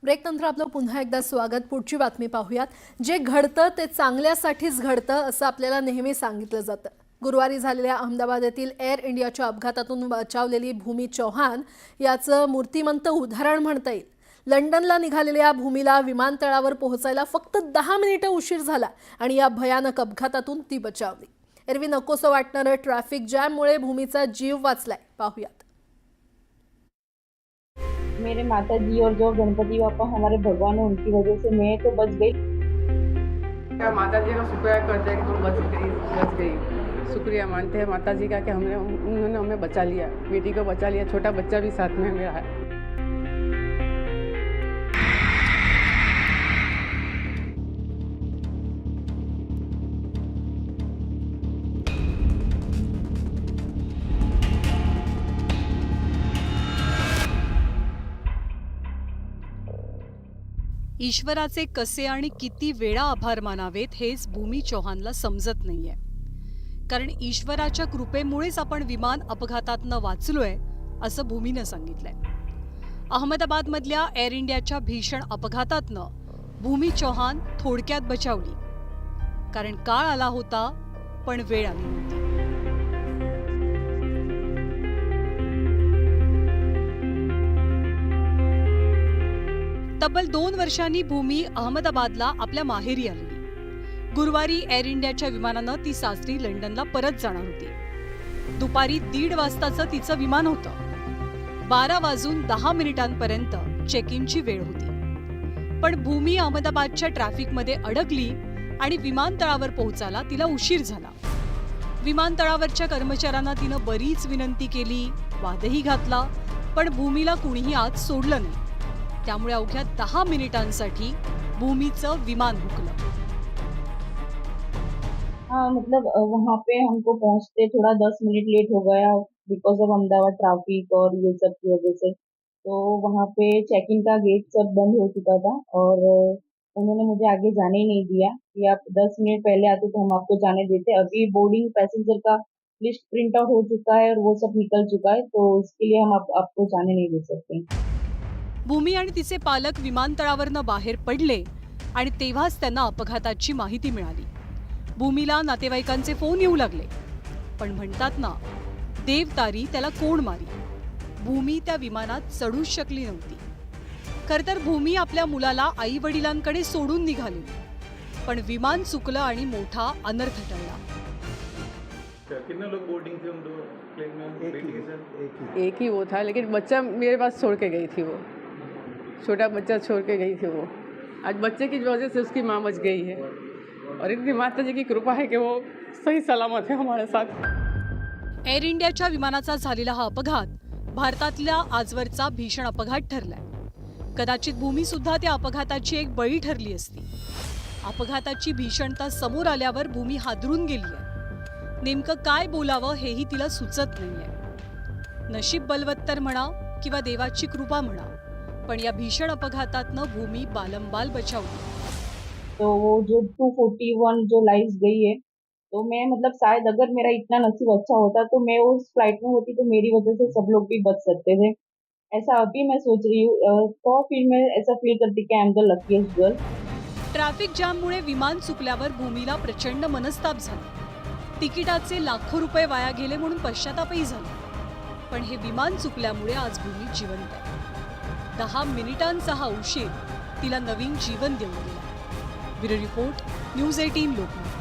ब्रेकनंतर आपलं पुन्हा एकदा स्वागत। पुढची बातमी पाहूयात। जे घडतं ते चांगल्यासाठीच घडतं असं आपल्याला नेहमी सांगितलं जातं। गुरुवारी झालेल्या अहमदाबाद येथील एअर इंडियाच्या अपघातातून बचावलेली भूमी चौहान याचं मूर्तिमंत उदाहरण म्हणता येईल। लंडनला निघालेल्या भूमीला विमानतळावर पोहोचायला फक्त 10 मिनिटं उशीर झाला आणि या भयानक अपघातातून ती बचावली। एरवी नकोसं वाटणारं ट्रॅफिक जॅममुळे भूमीचा जीव वाचलाय। पाहूयात। मेरे माता जी और जो गणपति बापा हमारे भगवान है, उनकी वजह से मैं तो बच गई। क्या माता जी का शुक्रिया करते हैं कि तुम बच गई। शुक्रिया मानते हैं माता जी का कि उन्होंने हमें बचा लिया, बेटी को बचा लिया, छोटा बच्चा भी साथ में मेरा है। ईश्वराचे कसे आणि किती वेळा आभार मानावेत हेच भूमी चौहानला समजत नाहीये। कारण ईश्वराच्या कृपेमुळेच आपण विमान अपघातातनं वाचलोय असं भूमीनं सांगितलंय। अहमदाबादमधल्या एअर इंडियाच्या भीषण अपघातातनं भूमी चौहान थोडक्यात बचावली। कारण काळ आला होता पण वेळ आली नव्हती। तब्बल 2 वर्षांनी भूमी अहमदाबादला आपल्या माहेरी आली। गुरुवारी एअर इंडियाच्या विमानानं ती सासरी लंडनला परत जाणार होती। दुपारी 1:30 वाजताचं तिचं विमान होतं। 12:10 चेक इनची वेळ होती। पण भूमी अहमदाबादच्या ट्रॅफिकमध्ये अडकली आणि विमानतळावर पोहोचायला तिला उशीर झाला। विमानतळावरच्या कर्मचाऱ्यांना तिनं बरीच विनंती केली, वादही घातला, पण भूमीला कुणीही आत सोडलं नाही। त्यामुळे अवघ्या 10 मिनिटांसाठी भूमीचं विमान हुकलं। हाँ, मतलब वहाँ पे हमको पहुँचते थोड़ा 10 मिनट लेट हो गया बिकॉज ऑफ अहमदाबाद ट्रैफिक और ये सब की वजह से। तो वहाँ पे चेक इन का गेट सब बंद हो चुका था और उन्होंने मुझे आगे जाने ही नहीं दिया कि आप 10 मिनट पहले आते तो हम आपको जाने देते। अभी बोर्डिंग पैसेंजर का लिस्ट प्रिंट आउट हो चुका है और वो सब निकल चुका है, तो इसके लिए हम आपको जाने नहीं दे सकते। भूमी आणि तिचे पालक विमानतळावरनं बाहेर पडले आणि तेव्हाच त्यांना अपघाताची माहिती मिळाली। भूमीला नातेवाईकांचे फोन येऊ लागले, पण म्हणतात ना, देव तारी त्याला कोण मारी। भूमी त्या विमानात चढूच शकली नव्हती। खरं तर भूमी आपल्या मुलाला आई वडिलांकडे सोडून निघाली, पण विमान चुकलं आणि मोठा अनर्थ टळला। कितने लोग बोर्डिंग थे प्लेन में? एक ही वो था, लेकिन बच्चा मेरे पास छोड़ के गई थी। वो छोटा बच्चा छोड़ के गई थी। वो आज बच्चे की वजह से उसकी माँ बच गई है और इतनी माता जी की कृपा है कि वो सही सलामत है हमारे साथ। एअर इंडियाच्या विमानाचा झालेला हा अपघात भारतातल्या आजवरचा भीषण अपघात ठरलाय। कदाचित भूमी सुद्धा त्या अपघाताची एक बळी ठरली असती। अपघाताची भीषणता समोर आल्यावर भूमी हादरून गेलीय। नेमकं काय बोलावं हेही तिला सुचत नाहीये। नशीब बलवत्तर म्हणा किंवा देवाची कृपा म्हणा, पण या भीषण अपघातातनं भूमी बालंबाल बचावली। तो वो जो 241 जो लाइव्स गई है, तो मैं मतलब शायद अगर मेरा इतना नसीब अच्छा होता तो मैं उस फ्लाइट में होती तो मेरी वजह से सब लोग भी बच सकते थे। ऐसा अभी मैं सोच रही हूँ, तो फिर मैं ऐसा फील करती कि I am the luckiest girl. Traffic जॅममुळे विमान चुकल्यावर भूमीला प्रचंड मनस्ताप झाला। तिकिटाचे लाखो रुपये वाया गेले म्हणून पश्चातापही झाला। पण हे विमान चुकल्यामुळे आज भूमी जिवंत आहे। 10 मिनिटांचा हा उशीर तिला नवीन जीवन देऊन गेला। Bureau report, news 18 Lokmat.